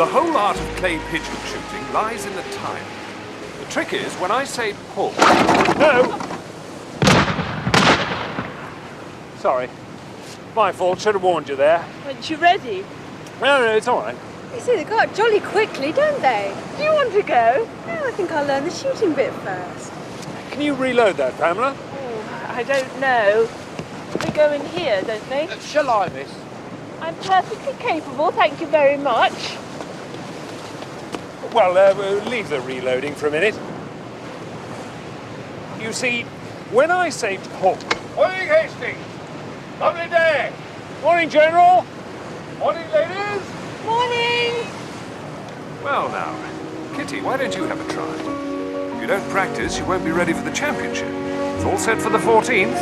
The whole art of clay pigeon shooting lies in the time. The trick is, when I say pull... No! Sorry. My fault. Should have warned you there. Weren't you ready? No, it's all right. You see, they go up jolly quickly, don't they? Do you want to go? No, I think I'll learn the shooting bit first. Can you reload that, Pamela? Oh, I don't know. They go in here, don't they? Shall I, miss? I'm perfectly capable, thank you very much. Well, we'll leave the reloading for a minute. You see, when I say pull... Morning, Hastings! Lovely day! Morning, General! Morning, ladies! Morning! Well now, Kitty, why don't you have a try? If you don't practice, you won't be ready for the championship. It's all set for the 14th.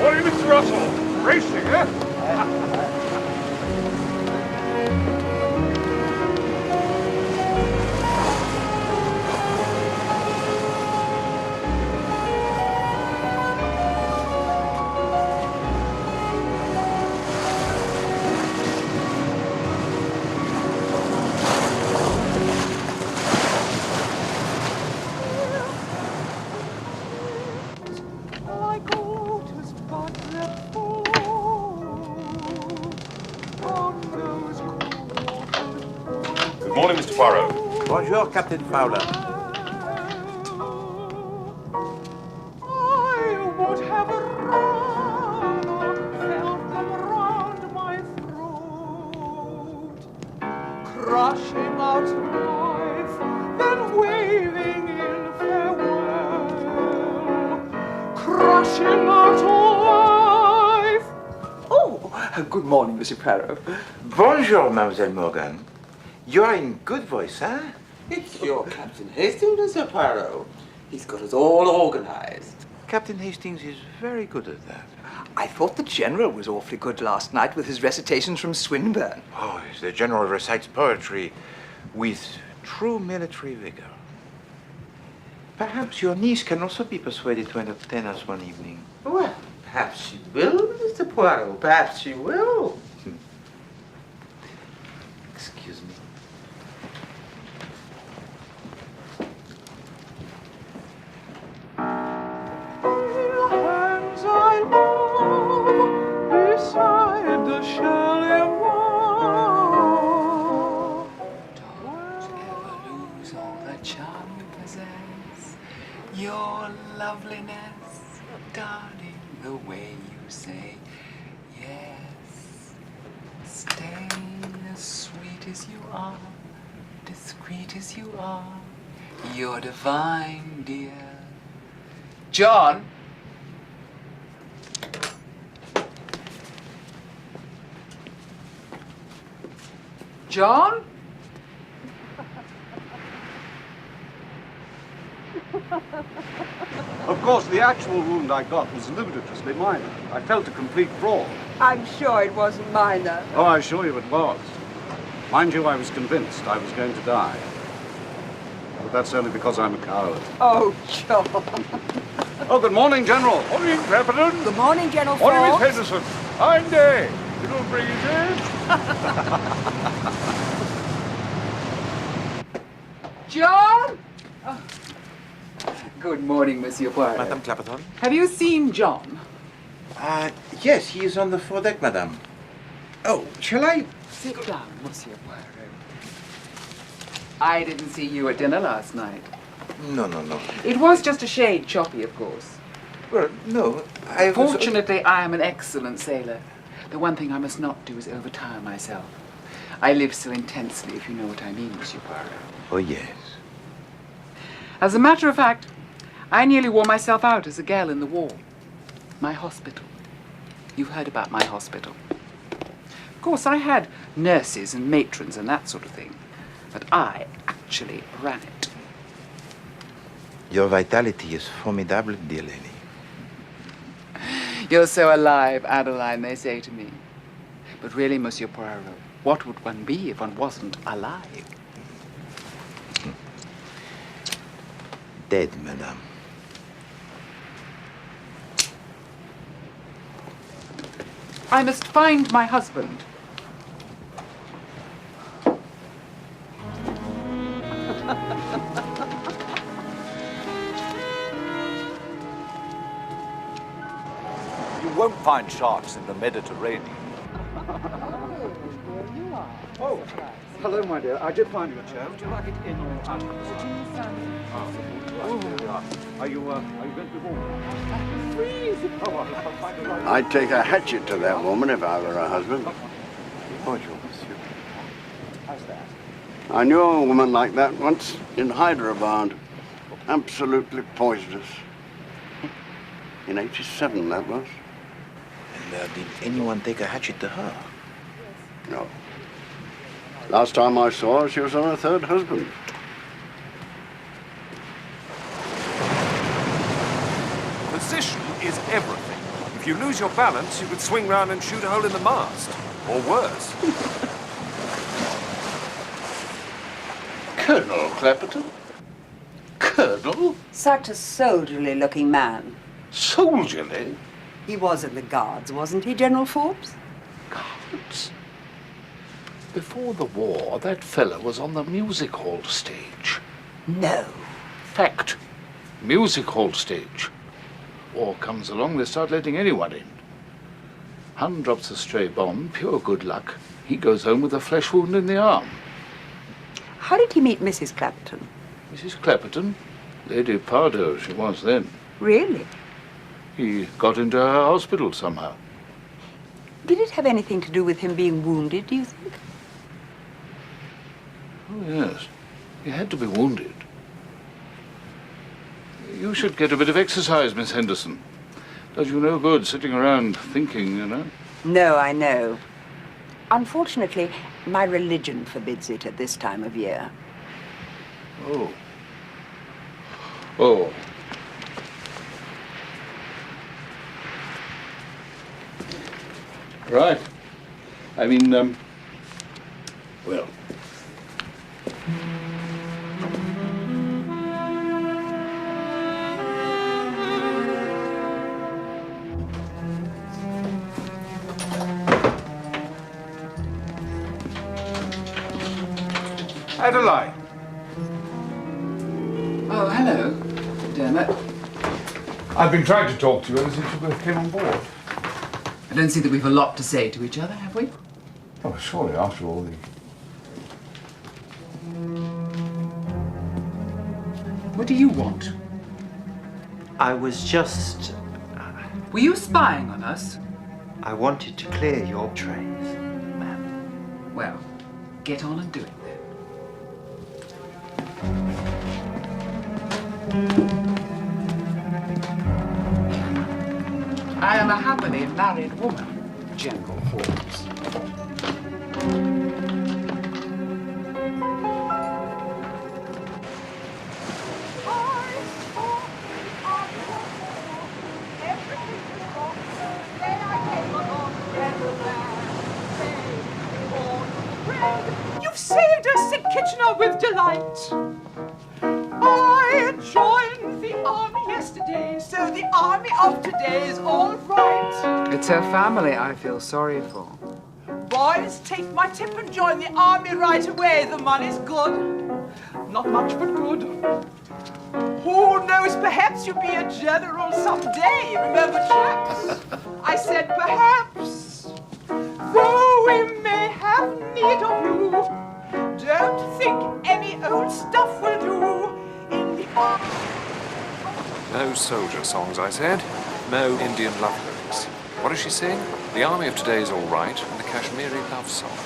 Morning, Mr. Russell. Racing, eh? Good morning, Mr. Poirot. Bonjour, Captain Fowler. I would have rather felt them round my throat, crushing out life, then waving in farewell, crushing out life. Oh, good morning, Monsieur Poirot. Bonjour, Mademoiselle Morgan. You are in good voice, huh? It's your Captain Hastings, Monsieur Poirot. He's got us all organized. Captain Hastings is very good at that. I thought the General was awfully good last night with his recitations from Swinburne. Oh, the General recites poetry with true military vigor. Perhaps your niece can also be persuaded to entertain us one evening. Well, perhaps she will, Mr. Poirot. Perhaps she will. Excuse me. Beside the Chalet wall. Don't ever lose all the charm you possess, your loveliness, darling, the way you say yes. Stay as sweet as you are, discreet as you are, you're divine, dear. John? John? Of course, the actual wound I got was ludicrously minor. I felt a complete fraud. I'm sure it wasn't minor. Oh, I assure you it was. Mind you, I was convinced I was going to die. But that's only because I'm a coward. Oh, John. Oh, good morning, General. Morning, Pepperton. Good morning, General Morning, Miss Fox. Henderson. Fine day. Little breezes. John? Oh. Good morning, Monsieur Poirot. Madame Clapperton? Have you seen John? Yes, he is on the foredeck, madame. Oh, shall I? Sit down, Monsieur Poirot. I didn't see you at dinner last night. No. It was just a shade choppy, of course. Well, no, I was... Fortunately, I am an excellent sailor. The one thing I must not do is overtire myself. I live so intensely, if you know what I mean, Monsieur Poirot. Oh, yes. As a matter of fact, I nearly wore myself out as a gal in the war. My hospital. You've heard about my hospital. Of course, I had nurses and matrons and that sort of thing, but I actually ran it. Your vitality is formidable, dear lady. You're so alive, Adeline, they say to me. But really, Monsieur Poirot, what would one be if one wasn't alive? Dead, madame. I must find my husband. You won't find sharks in the Mediterranean. Oh, hello, my dear. I did find you a chair. Would you like it in or out? Are you going to be warm? I'd take a hatchet to that woman if I were her husband. Bonjour, monsieur. How's that? I knew a woman like that once in Hyderabad. Absolutely poisonous. In '87, that was. And did anyone take a hatchet to her? No. Last time I saw her, she was on her third husband. Position is everything. If you lose your balance, you could swing round and shoot a hole in the mast. Or worse. Colonel Clapperton? Colonel? Such a soldierly-looking man. Soldierly? He was in the Guards, wasn't he, General Forbes? Guards? Before the war, that fella was on the music hall stage. No. Fact. Music hall stage. War comes along, they start letting anyone in. Hun drops a stray bomb, pure good luck. He goes home with a flesh wound in the arm. How did he meet Mrs. Clapperton? Mrs. Clapperton? Lady Pardoe, she was then. Really? He got into her hospital somehow. Did it have anything to do with him being wounded, do you think? Oh, yes. He had to be wounded. You should get a bit of exercise, Miss Henderson. Does you no good sitting around thinking, you know? No, I know. Unfortunately, my religion forbids it at this time of year. Oh. Oh. Right. I mean, well. Adelaide. Oh, hello, Dermot. I've been trying to talk to you ever since you both came on board. I don't see that we've a lot to say to each other, have we? Oh, surely, after all, What do you want? I was just... Were you spying on us? I wanted to clear your trays, ma'am. Well, get on and do it then. I am a happily married woman, General Forbes. You've saved us, said Kitchener with delight. I joined the army yesterday, so the army of today is all right. It's her family I feel sorry for. Boys, take my tip and join the army right away. The money's good. Not much, but good. Who knows, perhaps you'll be a general someday. Remember, chaps? I said perhaps. Though we may have need of you, don't think any old stuff will do in the army. no soldier songs, I said. No Indian love lyrics. What does she sing? The army of today is all right, and the Kashmiri love song.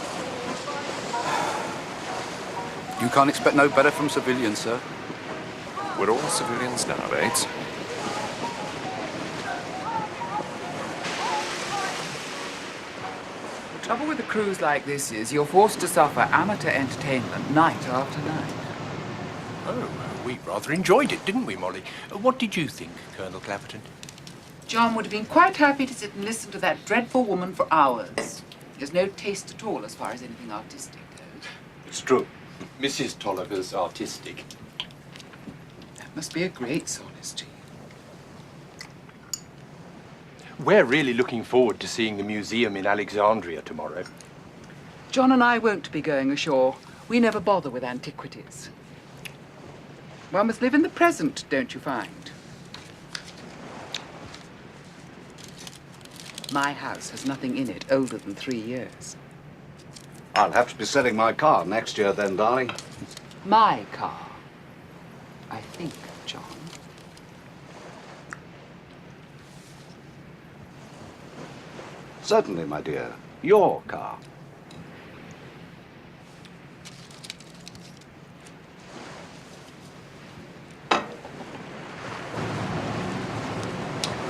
You can't expect no better from civilians, sir. We're all civilians nowadays. The trouble with a cruise like this is you're forced to suffer amateur entertainment night after night. Oh, we rather enjoyed it, didn't we, Molly? What did you think, Colonel Clapperton? John would have been quite happy to sit and listen to that dreadful woman for hours. He has no taste at all as far as anything artistic goes. It's true. Mrs. Tolliver's artistic. That must be a great solace to you. We're really looking forward to seeing the museum in Alexandria tomorrow. John and I won't be going ashore. We never bother with antiquities. One must live in the present, don't you find? My house has nothing in it older than 3 years. I'll have to be selling my car next year then, darling. My car, I think, John. Certainly, my dear. Your car.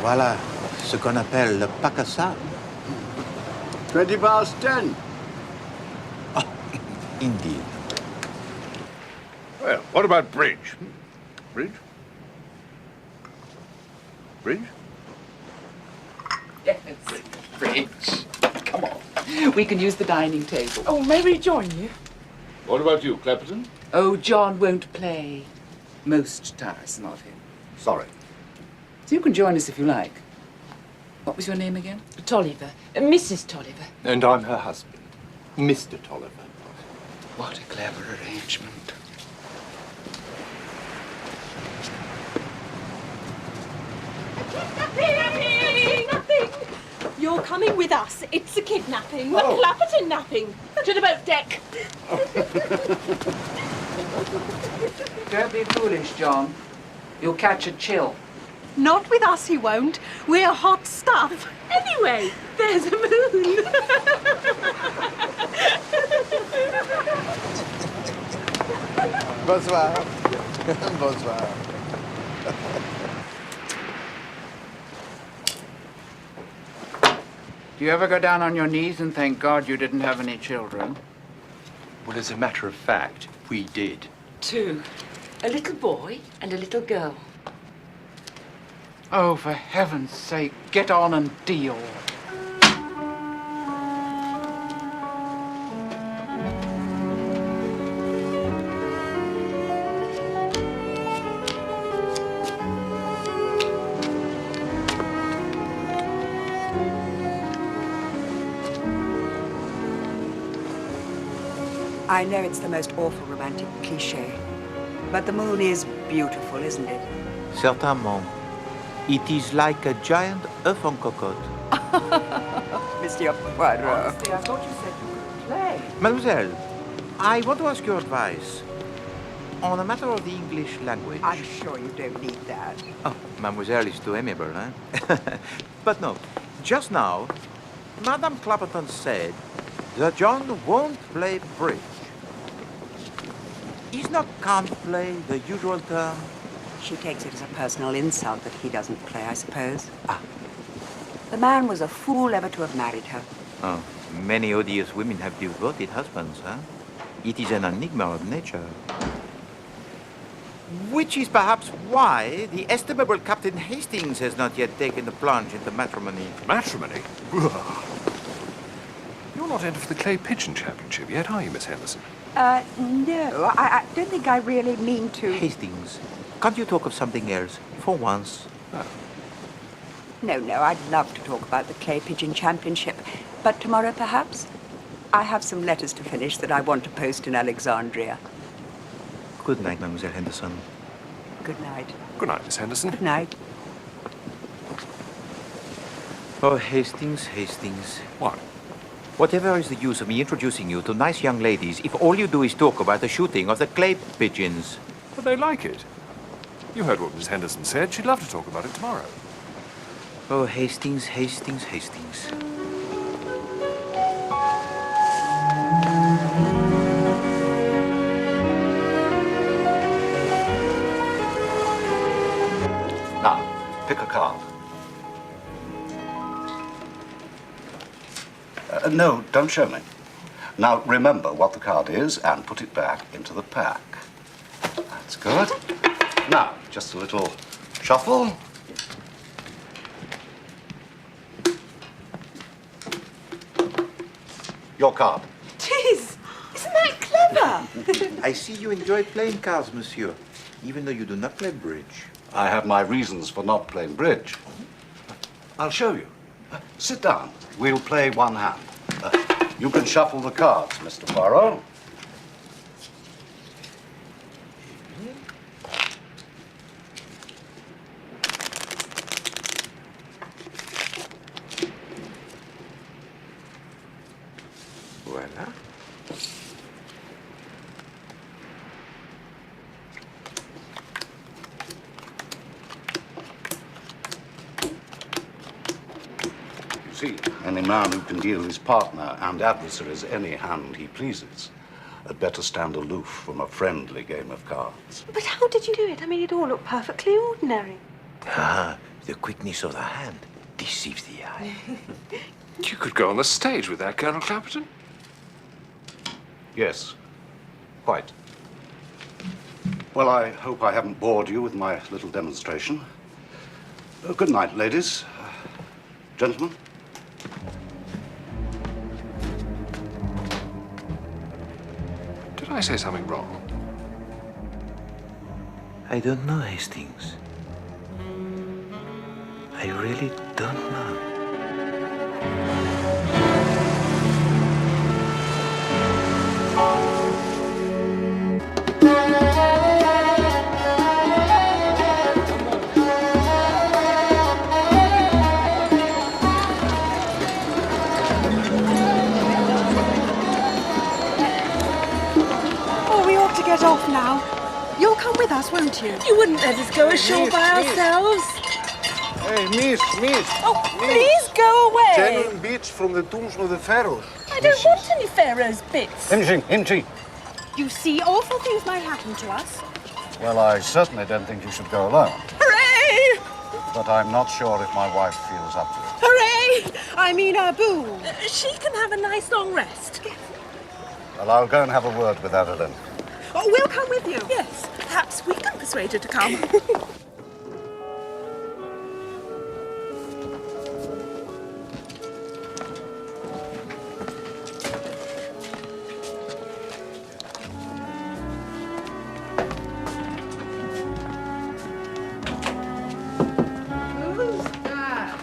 Voilà ce qu'on appelle le pack à sable. 20 past 10. Oh, indeed. Well, what about bridge? Bridge? Bridge? Yes, bridge. Come on. We can use the dining table. Oh, may we join you? What about you, Clapperton? Oh, John won't play. Most tiresome of him. Sorry. So you can join us if you like. What was your name again? Tolliver. Mrs. Tolliver. And I'm her husband, Mr. Tolliver. What a clever arrangement. Nothing! You're coming with us. It's a kidnapping. We're Clapperton napping. To the boat deck. Don't be foolish, John. You'll catch a chill. Not with us, he won't. We're hot stuff. Anyway, there's a moon. Bonsoir. Bonsoir. Do you ever go down on your knees and thank God you didn't have any children? Well, as a matter of fact, we did. 2. A little boy and a little girl. Oh, for heaven's sake, get on and deal. I know it's the most awful romantic cliché, but the moon is beautiful, isn't it? Certainement. It is like a giant œuf en cocotte. Monsieur Poirot. Honestly, I thought you said you could play. Mademoiselle, I want to ask your advice on a matter of the English language. I'm sure you don't need that. Oh, Mademoiselle is too amiable, eh? But no, just now, Madame Clapperton said that John won't play bridge. Is not can't play the usual term? She takes it as a personal insult that he doesn't play, I suppose. Ah. The man was a fool ever to have married her. Oh, many odious women have devoted husbands, huh? It is an enigma of nature. Which is perhaps why the estimable Captain Hastings has not yet taken the plunge into matrimony. Matrimony? You're not entered for the Clay Pigeon Championship yet, are you, Miss Henderson? No, I don't think I really mean to... Hastings, can't you talk of something else, for once? Oh. No, I'd love to talk about the Clay Pigeon Championship. But tomorrow, perhaps? I have some letters to finish that I want to post in Alexandria. Good night, Mademoiselle Henderson. Good night. Good night, Miss Henderson. Good night. Oh, Hastings, Hastings. What? Whatever is the use of me introducing you to nice young ladies if all you do is talk about the shooting of the clay pigeons? But they like it. You heard what Miss Henderson said. She'd love to talk about it tomorrow. Oh, Hastings, Hastings, Hastings. Now, pick a card. No, don't show me. Now, remember what the card is and put it back into the pack. That's good. Now, just a little shuffle. Your card. Tis! Isn't that clever? I see you enjoy playing cards, monsieur, even though you do not play bridge. I have my reasons for not playing bridge. I'll show you. Sit down. We'll play one hand. You can shuffle the cards, Mr. Poirot. Voila. See, any man who can deal his partner and adversaries any hand he pleases had better stand aloof from a friendly game of cards. But how did you do it? I mean, it all looked perfectly ordinary. Ah, the quickness of the hand deceives the eye. You could go on the stage with that, Colonel Clapperton. Yes, quite. Well, I hope I haven't bored you with my little demonstration. Good night, ladies. Gentlemen. Did I say something wrong? I don't know, Hastings. I really don't know. Oh, we ought to get off now. You'll come with us, won't you? You wouldn't let us go ashore by ourselves. Hey, miss. Oh, please go away. Genuine bits from the tombs of the pharaohs. I don't want any Pharaoh's bits. Empty. You see, awful things might happen to us. Well, I certainly don't think you should go alone. Hooray! But I'm not sure if my wife feels up to it. Hooray! I mean, Boo. She can have a nice long rest. Well, I'll go and have a word with Adeline. Oh, we'll come with you. Yes, perhaps we can persuade her to come. Who's that?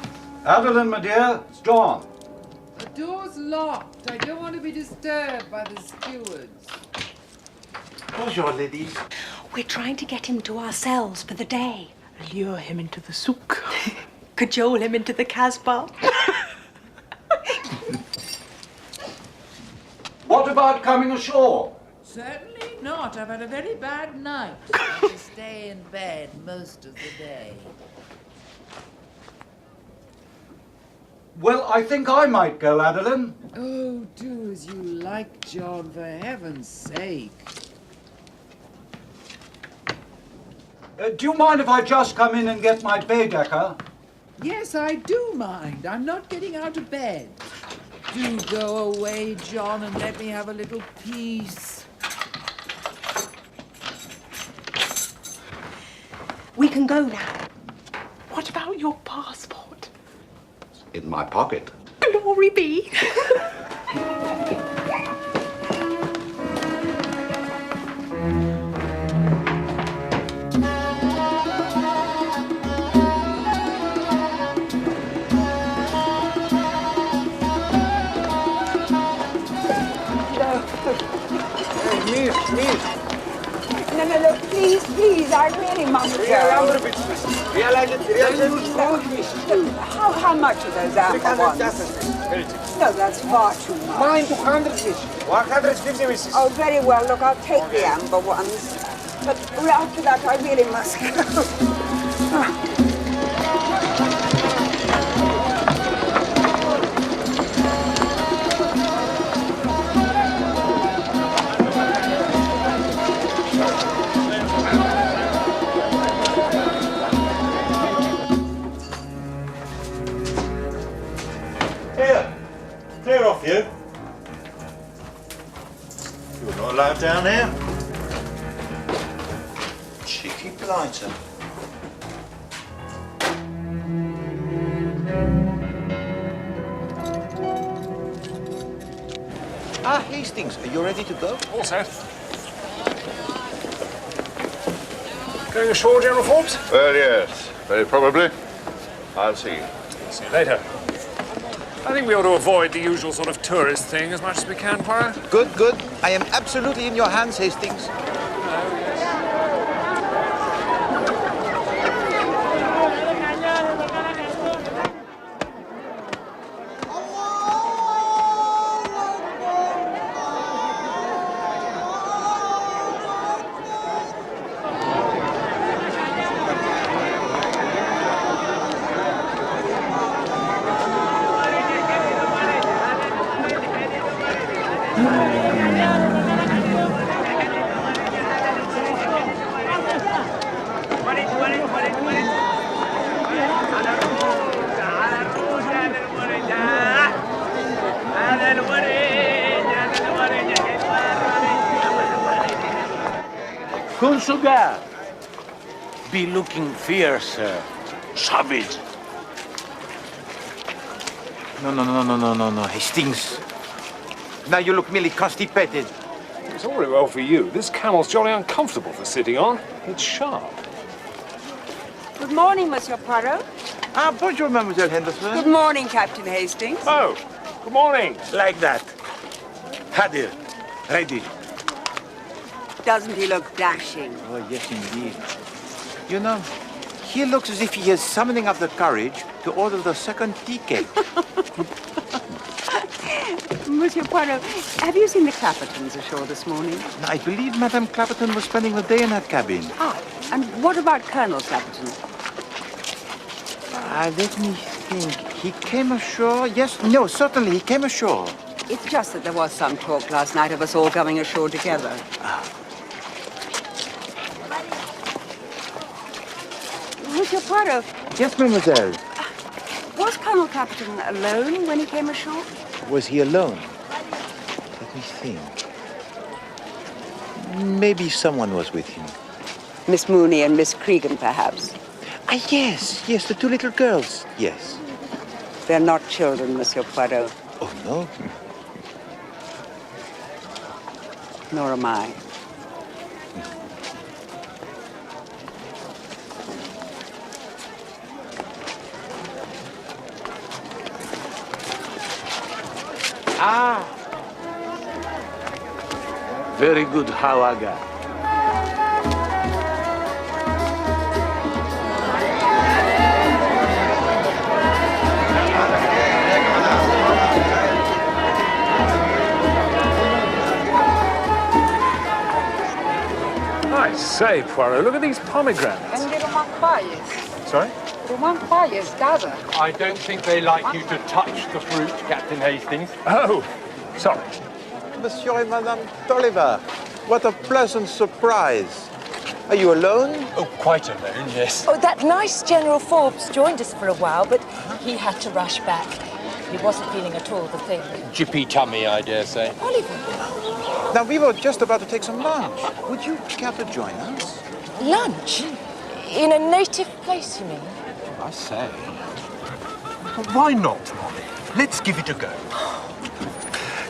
Adeline, my dear, it's John. The door's locked. I don't want to be disturbed by the stewards. Bonjour, ladies. We're trying to get him to ourselves for the day. Lure him into the souk. Cajole him into the Casbah. What about coming ashore? Certainly not. I've had a very bad night. I have to stay in bed most of the day. Well, I think I might go, Adeline. Oh, do as you like, John, for heaven's sake. Do you mind if I just come in and get my Baedeker? Yes, I do mind. I'm not getting out of bed. Do go away, John, and let me have a little peace. We can go now. What about your passport? In my pocket. Glory be. Miss. No, please, I really must go. How much are those amber ones? No, that's far too much. Mine 200, miss. 150, missus. Oh, very well. Look, I'll take the amber ones. But after that, I really must go. Clear off, you. You're not allowed down here. Cheeky blighter. Ah, Hastings, are you ready to go? All set. Going ashore, General Forbes? Well, yes, very probably. I'll see you. See you later. I think we ought to avoid the usual sort of tourist thing as much as we can, Poirot. Good, good. I am absolutely in your hands, Hastings. Kunsuga, be looking fierce, savage. No, Hastings. Now you look merely constipated. It's all very well for you. This camel's jolly uncomfortable for sitting on. It's sharp. Good morning, Monsieur Poirot. Ah, bonjour, Mademoiselle Henderson. Good morning, Captain Hastings. Oh, good morning. Like that. Hadir, ready. Doesn't he look dashing? Oh, yes, indeed. You know, he looks as if he is summoning up the courage to order the second tea cake. Monsieur Poirot, have you seen the Clappertons ashore this morning? I believe Madame Clapperton was spending the day in her cabin. Ah, and what about Colonel Clapperton? Let me think. He came ashore? Yes, no, certainly he came ashore. It's just that there was some talk last night of us all coming ashore together. Monsieur Poirot. Yes, mademoiselle. Was Colonel Clapperton alone when he came ashore? Was he alone? Let me think. Maybe someone was with him. Miss Mooney and Miss Cregan, perhaps? Ah, yes, the two little girls, yes. They're not children, Monsieur Poirot. Oh, no? Nor am I. Ah. Very good, Hawaga. I say, Poirot, look at these pomegranates. And little monk Sorry? The one fires gather. I don't think they like you to touch the fruit, Captain Hastings. Oh, sorry. Monsieur and Madame Tolliver, what a pleasant surprise. Are you alone? Oh, quite alone, yes. Oh, that nice General Forbes joined us for a while, but he had to rush back. He wasn't feeling at all the thing. Jippy tummy, I dare say. Oliver. Now, we were just about to take some lunch. Would you care to join us? Lunch? In a native place, you mean? I say. Well, why not, Molly? Let's give it a go.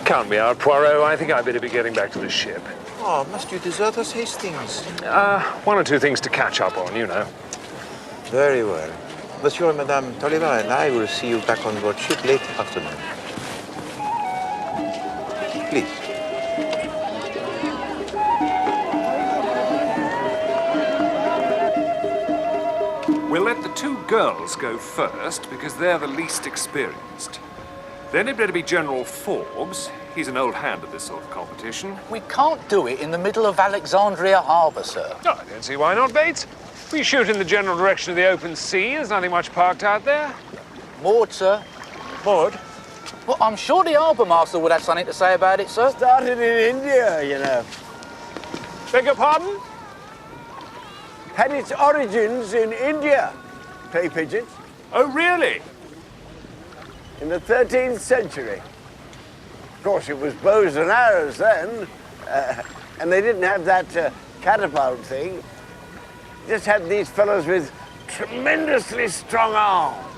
Count me out, Poirot. I think I'd better be getting back to the ship. Oh, must you desert us, Hastings? One or two things to catch up on, you know. Very well. Monsieur and Madame Tolliver and I will see you back on board ship late afternoon. Please. We'll let the two girls go first because they're the least experienced. Then it'd better be General Forbes. He's an old hand at this sort of competition. We can't do it in the middle of Alexandria Harbour, sir. Oh, I don't see why not, Bates. We shoot in the general direction of the open sea. There's nothing much parked out there. Moored, sir. Moored? Well, I'm sure the harbour master would have something to say about it, sir. Started in India, you know. Beg your pardon? Had its origins in India, clay pigeons. Oh, really? In the 13th century. Of course, it was bows and arrows then, and they didn't have that catapult thing. Just had these fellows with tremendously strong arms.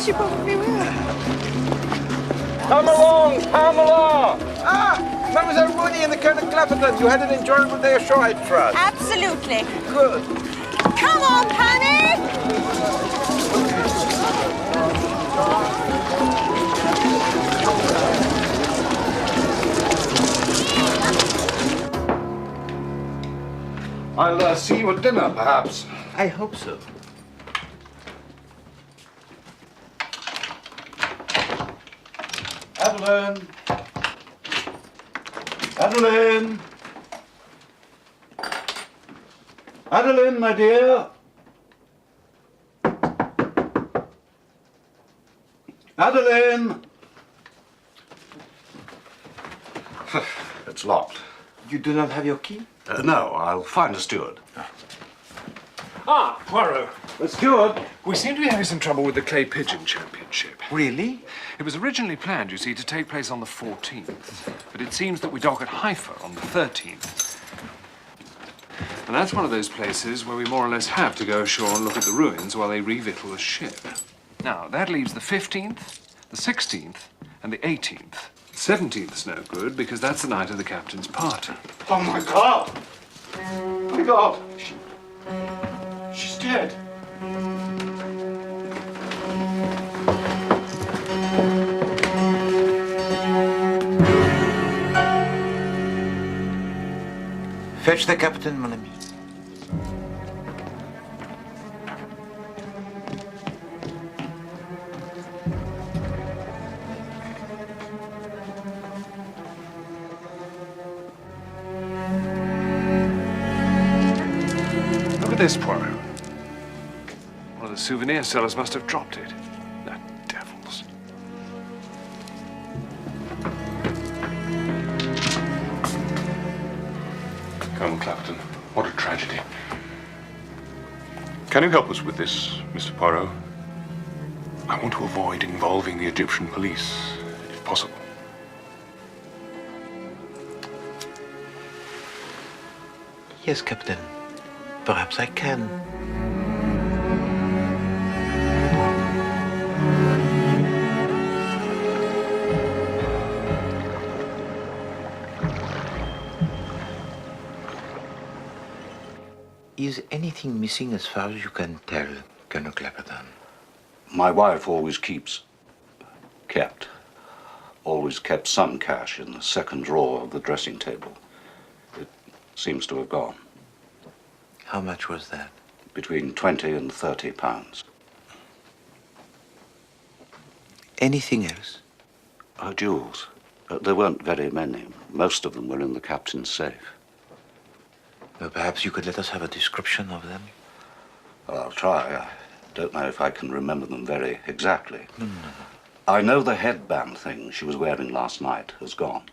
Yes, you probably will. Come along, Pamela! Ah, Mademoiselle Rooney and the Colonel Clapperton. You had an enjoyable day ashore, I trust. Absolutely. Good. Come on, Penny! I'll see you at dinner, perhaps. I hope so. Adeline! Adeline! Adeline, my dear! Adeline! It's locked. You do not have your key? No, I'll find a steward. Ah, Poirot. The steward? We seem to be having some trouble with the Clay Pigeon Championship. Really? It was originally planned, you see, to take place on the 14th. But it seems that we dock at Haifa on the 13th. And that's one of those places where we more or less have to go ashore and look at the ruins while they revictual the ship. Now, that leaves the 15th, the 16th, and the 18th. The 17th's no good, because that's the night of the captain's party. Oh, my God! My God! She's dead. Fetch the captain, mon ami. Look at this, Poirot. One of the souvenir sellers must have dropped it. That devils. Colonel Clapperton, what a tragedy. Can you help us with this, Mr. Poirot? I want to avoid involving the Egyptian police, if possible. Yes, Captain. Perhaps I can. Is anything missing as far as you can tell, Colonel Clapperton? My wife always kept some cash in the second drawer of the dressing table. It seems to have gone. How much was that? Between 20 and 30 pounds. Anything else? Her jewels. There weren't very many. Most of them were in the captain's safe. Well, perhaps you could let us have a description of them? Well, I'll try. I don't know if I can remember them very exactly. No. I know the headband thing she was wearing last night has gone.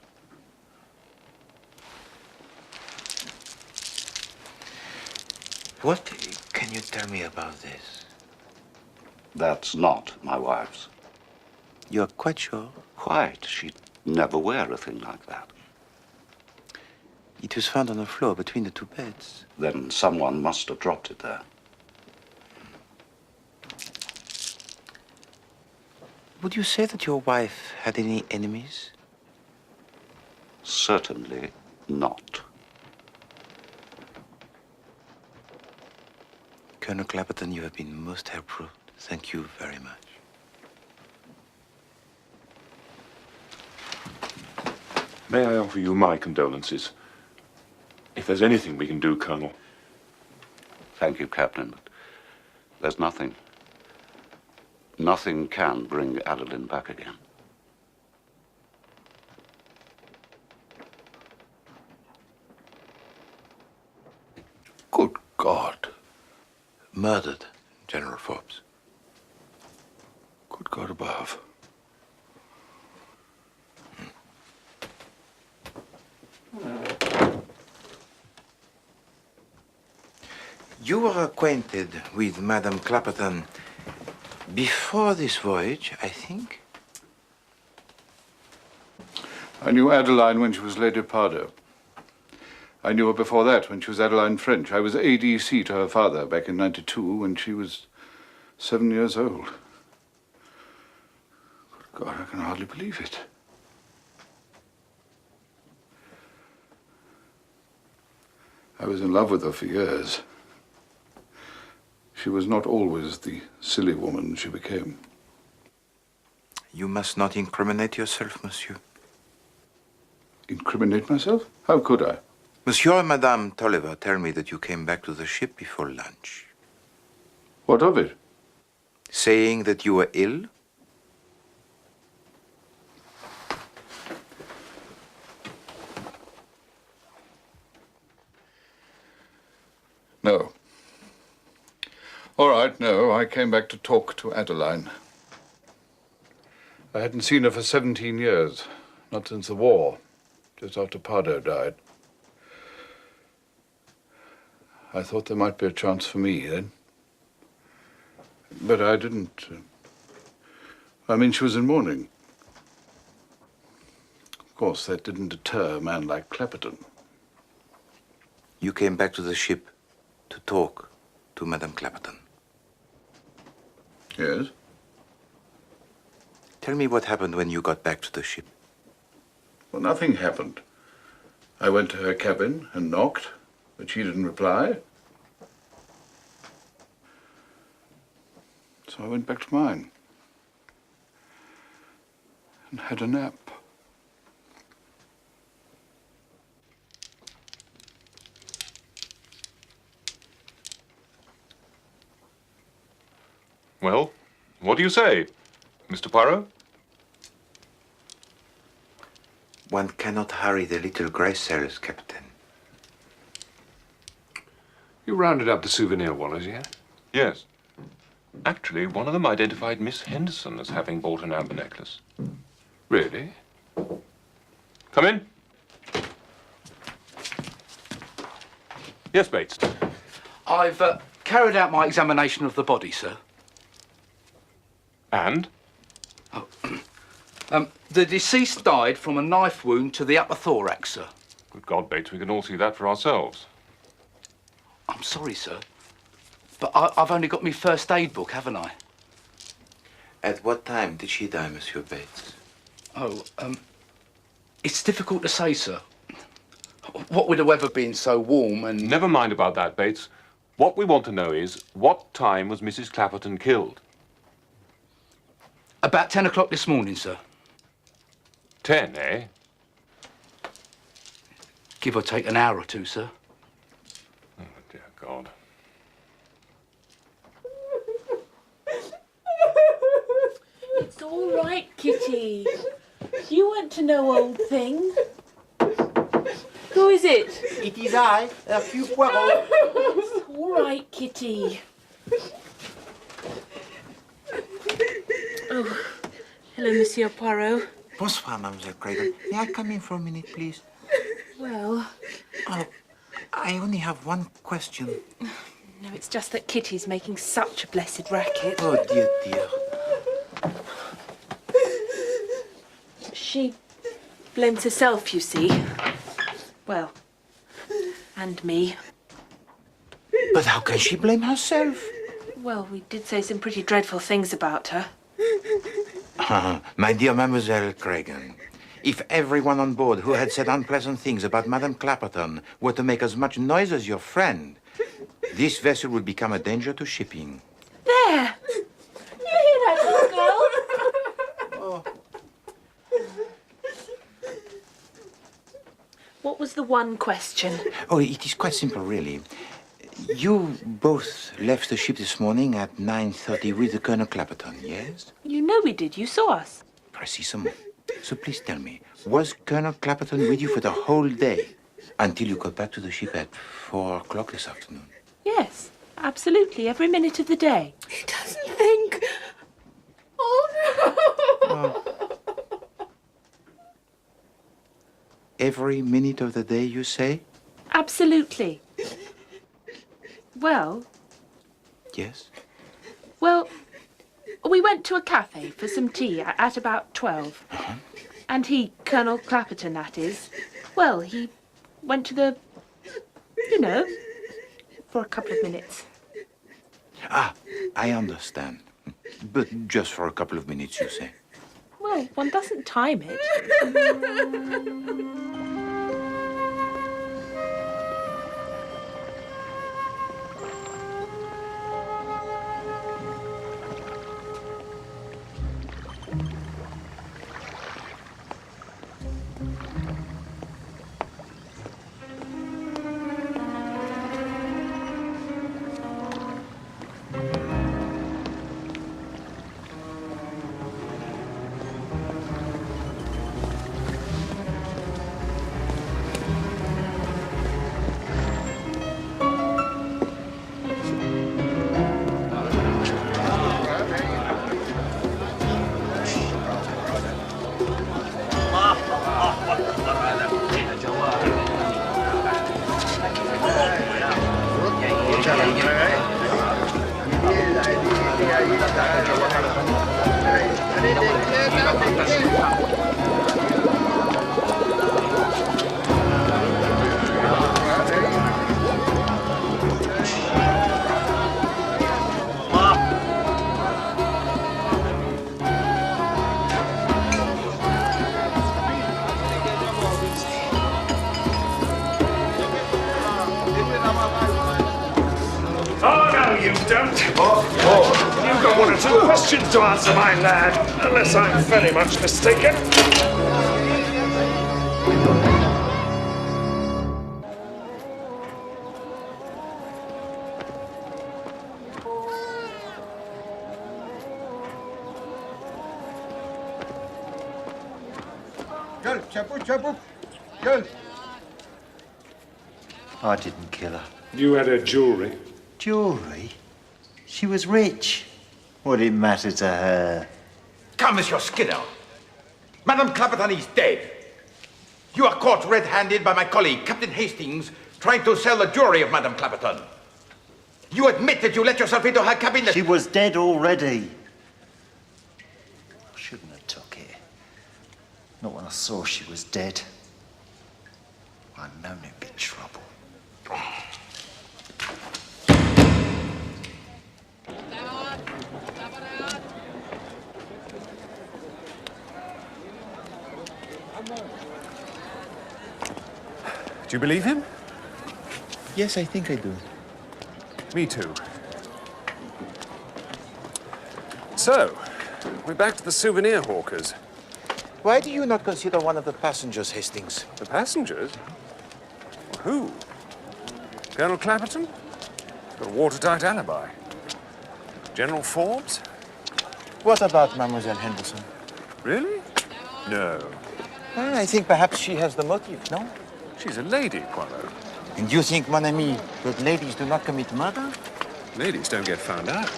What can you tell me about this? That's not my wife's. You're quite sure? Quite. She'd never wear a thing like that. It was found on the floor between the two beds. Then someone must have dropped it there. Would you say that your wife had any enemies? Certainly not. Colonel Clapperton, you have been most helpful. Thank you very much. May I offer you my condolences? If there's anything we can do, Colonel. Thank you, Captain, but there's nothing. Nothing can bring Adeline back again. Good God. Murdered, General Forbes. Good God above. You were acquainted with Madame Clapperton before this voyage, I think? I knew Adeline when she was Lady Pardo. I knew her before that, when she was Adeline French. I was ADC to her father back in '92 when she was 7 years old. God, I can hardly believe it. I was in love with her for years. She was not always the silly woman she became. You must not incriminate yourself, monsieur. Incriminate myself? How could I? Monsieur and Madame Tolliver tell me that you came back to the ship before lunch. What of it? Saying that you were ill? No. All right, no. I came back to talk to Adeline. I hadn't seen her for 17 years. Not since the war, just after Poirot died. I thought there might be a chance for me then. But I didn't. I mean, she was in mourning. Of course, that didn't deter a man like Clapperton. You came back to the ship to talk to Madame Clapperton. Yes? Tell me what happened when you got back to the ship. Well, nothing happened. I went to her cabin and knocked, but she didn't reply. So I went back to mine and had a nap. Well, what do you say, Mr. Poirot? One cannot hurry the little grey cells, Captain. You rounded up the souvenir wallers yet? Yes. Actually, one of them identified Miss Henderson as having bought an amber necklace. Really? Come in. Yes, Bates. I've carried out my examination of the body, sir. And? The deceased died from a knife wound to the upper thorax, sir. Good God, Bates, we can all see that for ourselves. I'm sorry, sir, but I've only got my first aid book, haven't I? At what time did she die, Monsieur Bates? Oh, it's difficult to say, sir. What with the weather being so warm and... Never mind about that, Bates. What we want to know is, what time was Mrs. Clapperton killed? About 10 o'clock this morning, sir. 10, eh? Give or take an hour or two, sir. Oh, dear God. It's all right, Kitty. You want to know, old thing. Who is it? It is I, Hercule Poirot. It's all right, Kitty. Oh, hello, Monsieur Poirot. Bonsoir, Mademoiselle Craven. May I come in for a minute, please? Well... Oh, I only have one question. No, it's just that Kitty's making such a blessed racket. Oh, dear, dear. She blames herself, you see. Well, and me. But how can she blame herself? Well, we did say some pretty dreadful things about her. My dear Mademoiselle Cragen, if everyone on board who had said unpleasant things about Madame Clapperton were to make as much noise as your friend, this vessel would become a danger to shipping. There! You hear that, little girl? Oh. What was the one question? Oh, it is quite simple, really. You both left the ship this morning at 9:30 with Colonel Clapperton, yes? You know we did. You saw us. Precisement. So please tell me, was Colonel Clapperton with you for the whole day until you got back to the ship at 4 o'clock this afternoon? Yes, absolutely. Every minute of the day. He doesn't think. Oh, no. Every minute of the day, you say? Absolutely. Well... Yes? Well, we went to a cafe for some tea at about 12. Uh-huh. And he, Colonel Clapperton, that is, well, he went to the... you know, for a couple of minutes. Ah, I understand. But just for a couple of minutes, you say? Well, one doesn't time it. You've got one or two questions to answer, my lad, unless I'm very much mistaken. I didn't kill her. You had her jewellery. Jewellery? She was rich. What did it matter to her? Come, Monsieur Skinner. Madame Clapperton is dead. You are caught red-handed by my colleague, Captain Hastings, trying to sell the jewelry of Madame Clapperton. You admit that you let yourself into her cabinet. She was dead already. I shouldn't have took it. Not when I saw she was dead. I'd known it'd be trouble. Do you believe him? Yes, I think I do. Me too. So, we're back to the souvenir hawkers. Why do you not consider one of the passengers, Hastings? The passengers? Who? Colonel Clapperton? Got a watertight alibi. General Forbes? What about Mademoiselle Henderson? Really? No. Well, I think perhaps she has the motive, no? She's a lady, Poirot. And you think, mon ami, that ladies do not commit murder? Ladies don't get found out.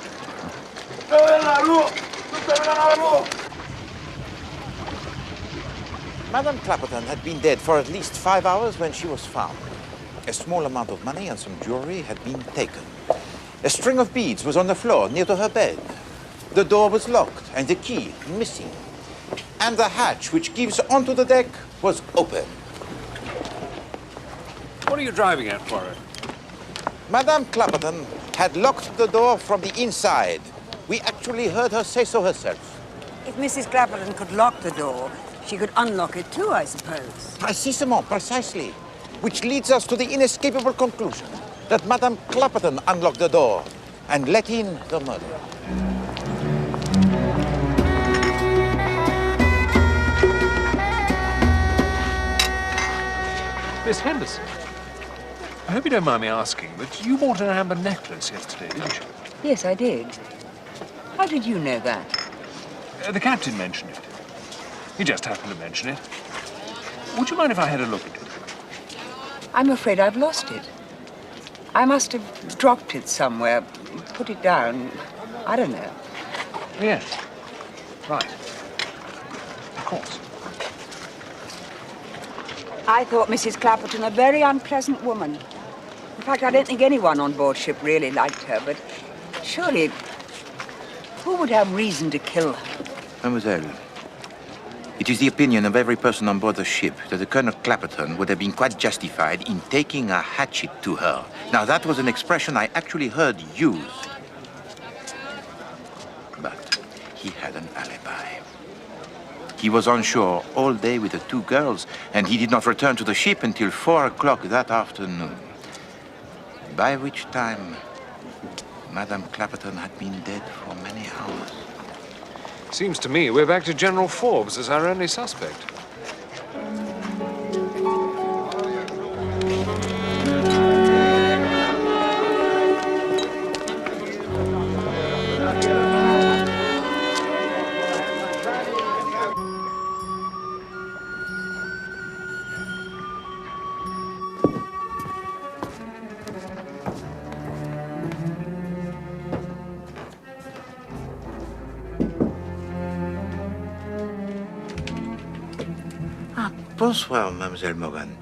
Madame Clapperton had been dead for at least 5 hours when she was found. A small amount of money and some jewelry had been taken. A string of beads was on the floor near to her bed. The door was locked and the key missing. And the hatch which gives onto the deck was open. What are you driving at, Poirot? Madame Clapperton had locked the door from the inside. We actually heard her say so herself. If Mrs. Clapperton could lock the door, she could unlock it too, I suppose. Précisément, precisely. Which leads us to the inescapable conclusion that Madame Clapperton unlocked the door and let in the murder. Miss Henderson, I hope you don't mind me asking, but you bought an amber necklace yesterday, didn't you? Yes, I did. How did you know that? The captain mentioned it. He just happened to mention it. Would you mind if I had a look at it? I'm afraid I've lost it. I must have dropped it somewhere, put it down. I don't know. Yes. Right. Of course. I thought Mrs. Clapperton a very unpleasant woman. In fact, I don't think anyone on board ship really liked her, but surely, who would have reason to kill her? Mademoiselle, it is the opinion of every person on board the ship that the Colonel Clapperton would have been quite justified in taking a hatchet to her. Now, that was an expression I actually heard used. But he had an alibi. He was on shore all day with the two girls, and he did not return to the ship until 4 o'clock that afternoon. By which time, Madame Clapperton had been dead for many hours. Seems to me we're back to General Forbes as our only suspect. Bonsoir, Mademoiselle Morgan.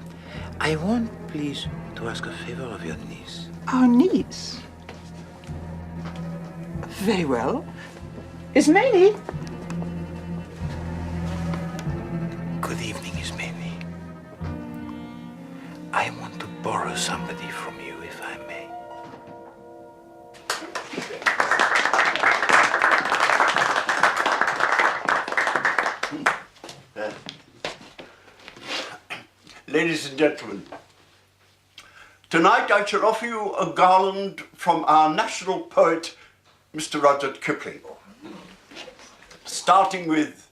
I want, please, to ask a favor of your niece. Our niece? Very well. Ismaili? Good evening, Ismaili. I want to borrow somebody from you, if I may. Ladies and gentlemen, tonight I shall offer you a garland from our national poet, Mr. Rudyard Kipling. Starting with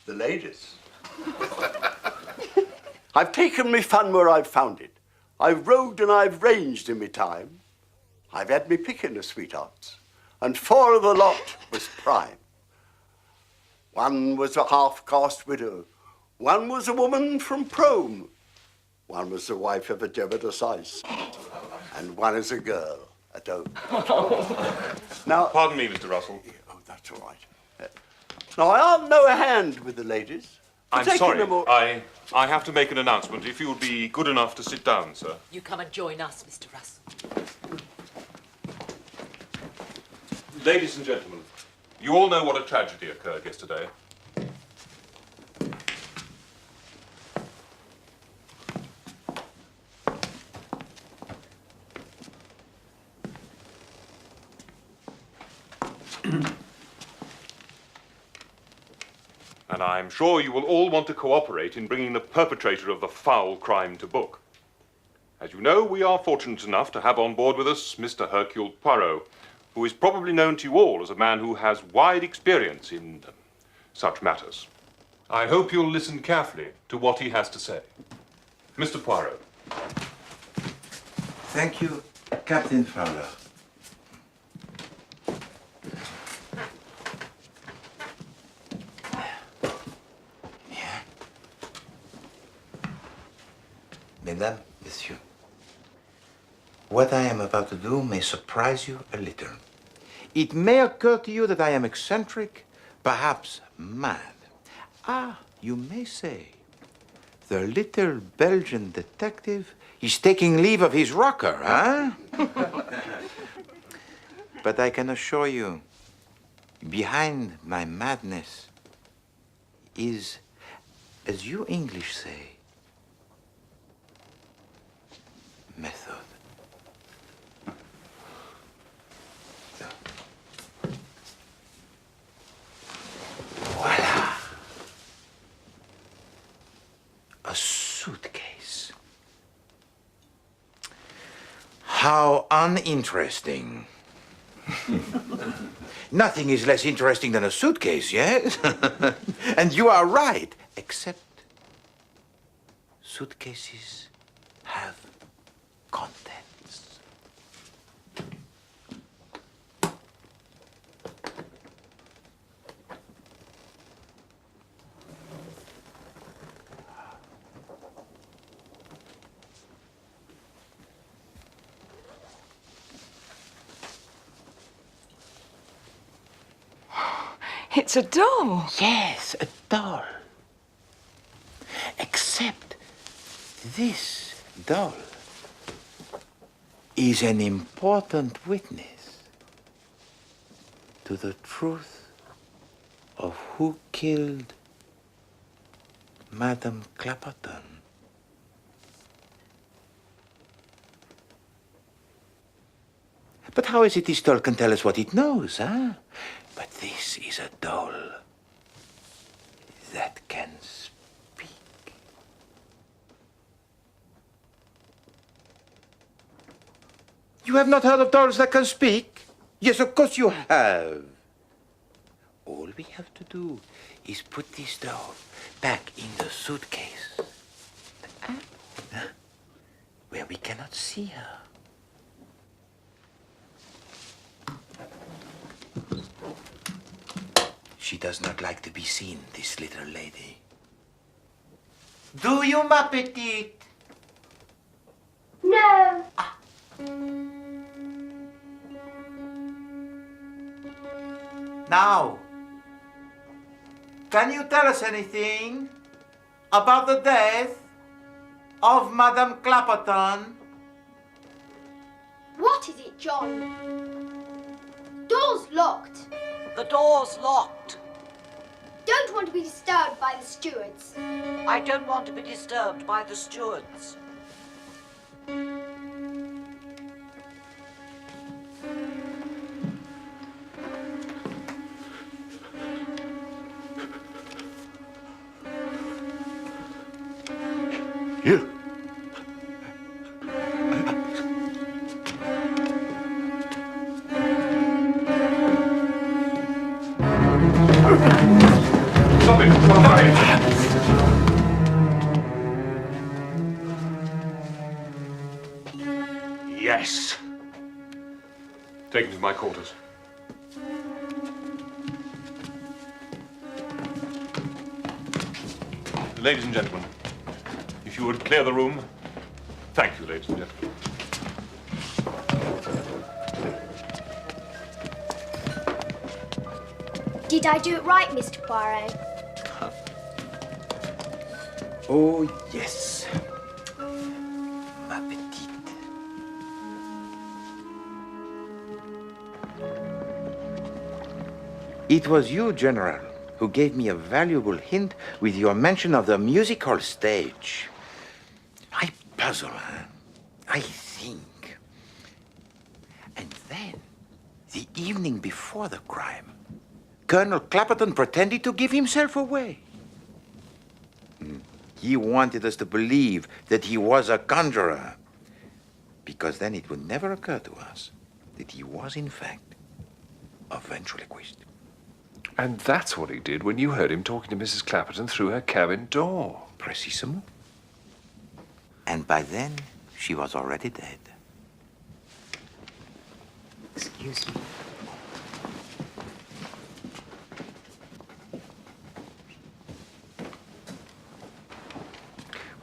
the ladies. I've taken me fun where I've found it. I've roved and I've ranged in me time. I've had me picking of sweethearts, and 4 of the lot was prime. One was a half-caste widow. One was a woman from Prome. One was the wife of a Jebediah Ice. And one is a girl at home. Now, pardon me, Mr. Russell. Oh, that's all right. Now, I have no hand with the ladies. I'm sorry. I have to make an announcement. If you would be good enough to sit down, sir. You come and join us, Mr. Russell. Ladies and gentlemen, you all know what a tragedy occurred yesterday. And I'm sure you will all want to cooperate in bringing the perpetrator of the foul crime to book. As you know, we are fortunate enough to have on board with us Mr. Hercule Poirot, who is probably known to you all as a man who has wide experience in such matters. I hope you'll listen carefully to what he has to say. Mr. Poirot. Thank you, Captain Fowler. Mesdames, Messieurs, what I am about to do may surprise you a little. It may occur to you that I am eccentric, perhaps mad. Ah, you may say, the little Belgian detective is taking leave of his rocker, huh? But I can assure you, behind my madness is, as you English say, method. Voila. A suitcase. How uninteresting. Nothing is less interesting than a suitcase, yes? And you are right, except suitcases have contents. It's a doll. Yes, a doll. Except this doll is an important witness to the truth of who killed Madame Clapperton. But how is it this doll can tell us what it knows, huh? But this is a doll. that can speak. You have not heard of dolls that can speak? Yes, of course you have. All we have to do is put this doll back in the suitcase, where we cannot see her. She does not like to be seen, this little lady. Do you, ma petite? No. Now, can you tell us anything about the death of Madame Clapperton? What is it, John? Door's locked. The door's locked. Don't want to be disturbed by the stewards. I don't want to be disturbed by the stewards. You. Stop it! Stop it! Yes. Take him to my quarters. Ladies and gentlemen, if you would clear the room. Thank you, ladies and gentlemen. Did I do it right, Mr. Poirot? Oh, yes. Ma petite. It was you, General, who gave me a valuable hint with your mention of the music hall stage. I puzzle, I think. And then, the evening before the crime, Colonel Clapperton pretended to give himself away. He wanted us to believe that he was a conjurer, because then it would never occur to us that he was, in fact, a ventriloquist. And that's what he did when you heard him talking to Mrs. Clapperton through her cabin door. Precisement. And by then, she was already dead. Excuse me.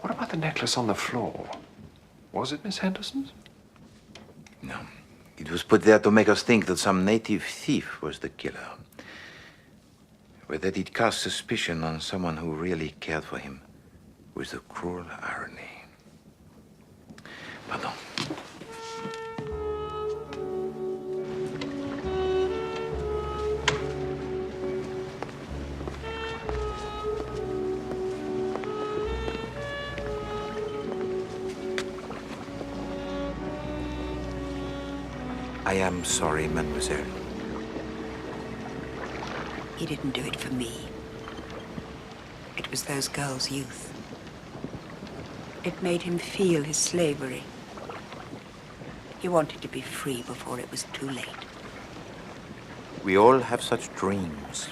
What about the necklace on the floor? Was it Miss Henderson's? No. It was put there to make us think that some native thief was the killer. But that it cast suspicion on someone who really cared for him was the cruel irony. Pardon. I am sorry, mademoiselle. He didn't do it for me. It was those girls' youth. It made him feel his slavery. He wanted to be free before it was too late. We all have such dreams.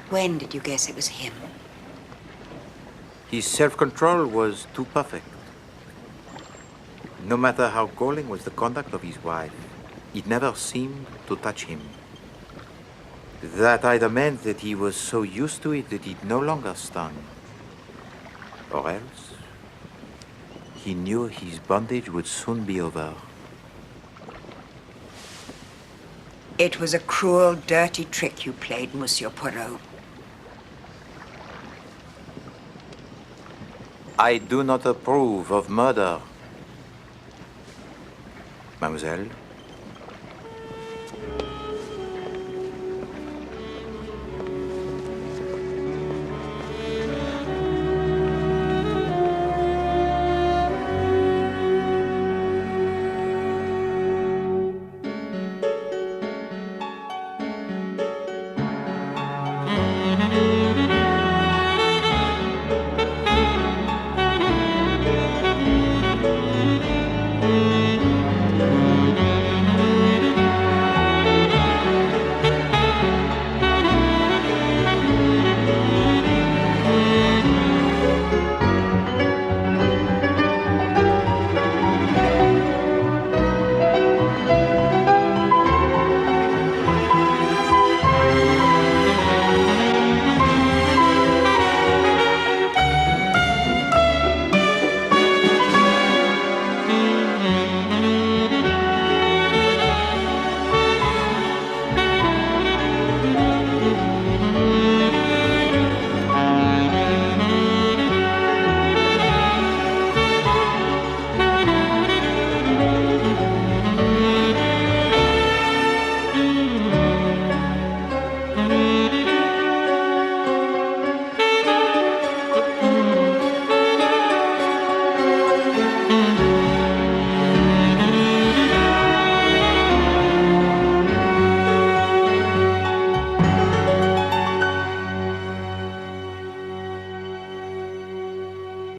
When did you guess it was him? His self-control was too perfect. No matter how galling was the conduct of his wife, it never seemed to touch him. That either meant that he was so used to it that it no longer stung, or else he knew his bondage would soon be over. It was a cruel, dirty trick you played, Monsieur Poirot. I do not approve of murder, mademoiselle.